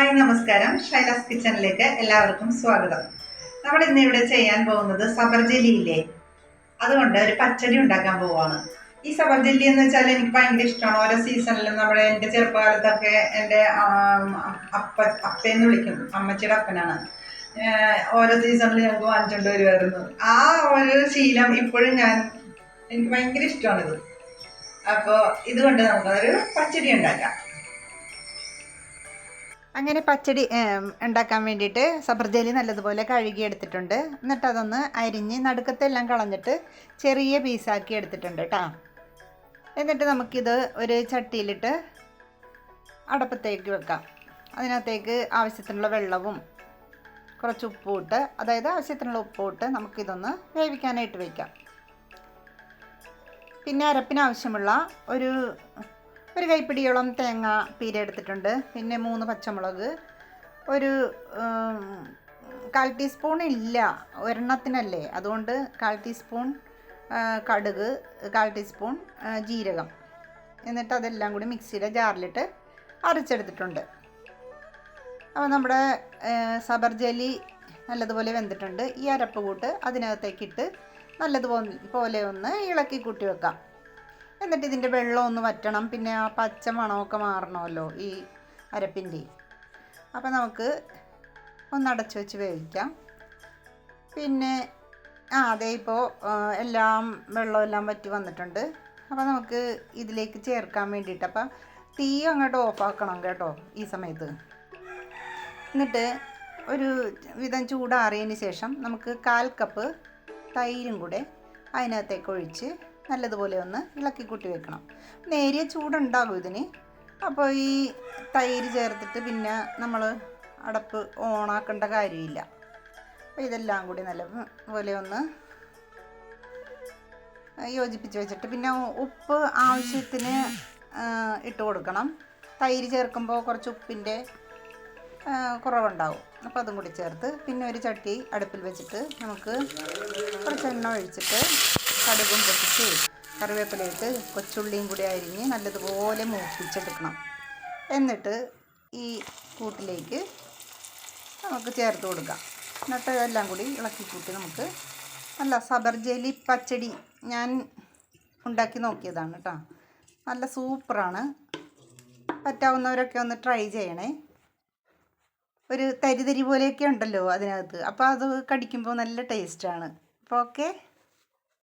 Hi നമസ്കാരം, ഷൈലാസ് കിച്ചണിലേക്ക് എല്ലാവർക്കും സ്വാഗതം. നമ്മൾ ഇന്ന് ഇവിടെ ചെയ്യാൻ പോകുന്നത് സബർ ജെല്ലിയില്ലേ, അതുകൊണ്ട് ഒരു പച്ചടി ഉണ്ടാക്കാൻ പോവാണ്. ഈ സബർ ജെല്ലി എന്ന് വെച്ചാൽ എനിക്ക് ഭയങ്കര ഇഷ്ടമാണ്. ഓരോ സീസണിലും എൻ്റെ ചെറുപ്പകാലത്തൊക്കെ എൻ്റെ അപ്പയെന്ന് വിളിക്കും, അമ്മച്ചിയുടെ അപ്പനാണ്. ഓരോ സീസണിൽ ഞങ്ങൾക്ക് വാങ്ങിച്ചുകൊണ്ട് വരുമായിരുന്നു. ആ ഒരു ശീലം ഇപ്പോഴും എനിക്ക് ഭയങ്കര ഇഷ്ടമാണിത്. അപ്പോൾ ഇതുകൊണ്ട് നമുക്കൊരു പച്ചടി ഉണ്ടാക്കാം. അങ്ങനെ പച്ചടി ഉണ്ടാക്കാൻ വേണ്ടിയിട്ട് സബർ ജെല്ലി നല്ലതുപോലെ കഴുകി എടുത്തിട്ടുണ്ട്. എന്നിട്ട് അതൊന്ന് അരിഞ്ഞ് നടുക്കത്തെല്ലാം കളഞ്ഞിട്ട് ചെറിയ പീസാക്കി എടുത്തിട്ടുണ്ട് കേട്ടോ. എന്നിട്ട് നമുക്കിത് ഒരു ചട്ടിയിലിട്ട് അടപ്പത്തേക്ക് വെക്കാം. അതിനകത്തേക്ക് ആവശ്യത്തിനുള്ള വെള്ളവും കുറച്ച് ഉപ്പും ഇട്ട്, അതായത് ആവശ്യത്തിനുള്ള ഉപ്പും ഇട്ട് നമുക്കിതൊന്ന് വേവിക്കാനായിട്ട് വയ്ക്കാം. പിന്നെ അരപ്പിനാവശ്യമുള്ള ഒരു കൈപ്പിടിയോളം തേങ്ങ പീര എടുത്തിട്ടുണ്ട്. പിന്നെ 3 പച്ചമുളക്, ഒരു 1/4 ടീസ്പൂൺ ഇല്ല, ഒരെണ്ണത്തിനല്ലേ, അതുകൊണ്ട് 1/4 ടീസ്പൂൺ കടുക്, 1/4 ടീസ്പൂൺ ജീരകം. എന്നിട്ട് അതെല്ലാം കൂടി മിക്സിയുടെ ജാറിലിട്ട് അരച്ചെടുത്തിട്ടുണ്ട്. അപ്പോൾ നമ്മുടെ സബർ ജെല്ലി നല്ലതുപോലെ വെന്തിട്ടുണ്ട്. ഈ അരപ്പ് കൂട്ട് അതിനകത്തേക്കിട്ട് നല്ലതുപോലെ ഒന്ന് ഇളക്കി കൂട്ടി വെക്കാം. എന്നിട്ട് ഇതിൻ്റെ വെള്ളം ഒന്ന് വറ്റണം. പിന്നെ ആ പച്ച മണമൊക്കെ മാറണമല്ലോ ഈ അരപ്പിൻ്റെ. അപ്പോൾ നമുക്ക് ഒന്ന് അടച്ചു വെച്ച് വേവിക്കാം. പിന്നെ അതേ ഇപ്പോൾ വെള്ളമെല്ലാം വറ്റി വന്നിട്ടുണ്ട്. അപ്പോൾ നമുക്ക് ഇതിലേക്ക് ചേർക്കാൻ വേണ്ടിയിട്ട് അപ്പോൾ തീ അങ്ങോട്ട് ഓഫാക്കണം കേട്ടോ ഈ സമയത്ത്. എന്നിട്ട് ഒരു വിധം ചൂടാറിയതിന് ശേഷം നമുക്ക് 1/4 കപ്പ് തൈരും കൂടെ അതിനകത്തേക്ക് ഒഴിച്ച് നല്ലതുപോലെ ഒന്ന് ഇളക്കി കൂട്ടി വെക്കണം. നേരിയ ചൂടുണ്ടാകും ഇതിന്. അപ്പോൾ ഈ തൈര് ചേർത്തിട്ട് പിന്നെ നമ്മൾ അടപ്പ് ഓണാക്കേണ്ട കാര്യമില്ല. അപ്പോൾ ഇതെല്ലാം കൂടി നല്ലപോലെ ഒന്ന് യോജിപ്പിച്ച് വെച്ചിട്ട് പിന്നെ ഉപ്പ് ആവശ്യത്തിന് ഇട്ട് കൊടുക്കണം. തൈര് ചേർക്കുമ്പോൾ കുറച്ച് ഉപ്പിൻ്റെ കുറവുണ്ടാവും. അപ്പോൾ അതും കൂടി ചേർത്ത് പിന്നെ ഒരു ചട്ടി അടുപ്പിൽ വെച്ചിട്ട് നമുക്ക് കുറച്ച് എണ്ണ ഒഴിച്ചിട്ട് കടുകും പൊട്ടിച്ച് കറിവേപ്പിലയിട്ട് കൊച്ചുള്ളിയും കൂടി അരിഞ്ഞ് നല്ലതുപോലെ മൂപ്പിച്ചെടുക്കണം. എന്നിട്ട് ഈ കൂട്ടിലേക്ക് നമുക്ക് ചേർത്ത് കൊടുക്കാം. എന്നിട്ട് എല്ലാം കൂടി ഇളക്കി കൂട്ടി നമുക്ക് നല്ല സബർ ജെല്ലി പച്ചടി ഞാൻ ഉണ്ടാക്കി നോക്കിയതാണ് കേട്ടോ. നല്ല സൂപ്പറാണ്. പറ്റാവുന്നവരൊക്കെ ഒന്ന് ട്രൈ ചെയ്യണേ. ഒരു തരി പോലെയൊക്കെ ഉണ്ടല്ലോ അതിനകത്ത്, അപ്പോൾ അത് കടിക്കുമ്പോൾ നല്ല ടേസ്റ്റാണ്. അപ്പോൾ ഓക്കെ.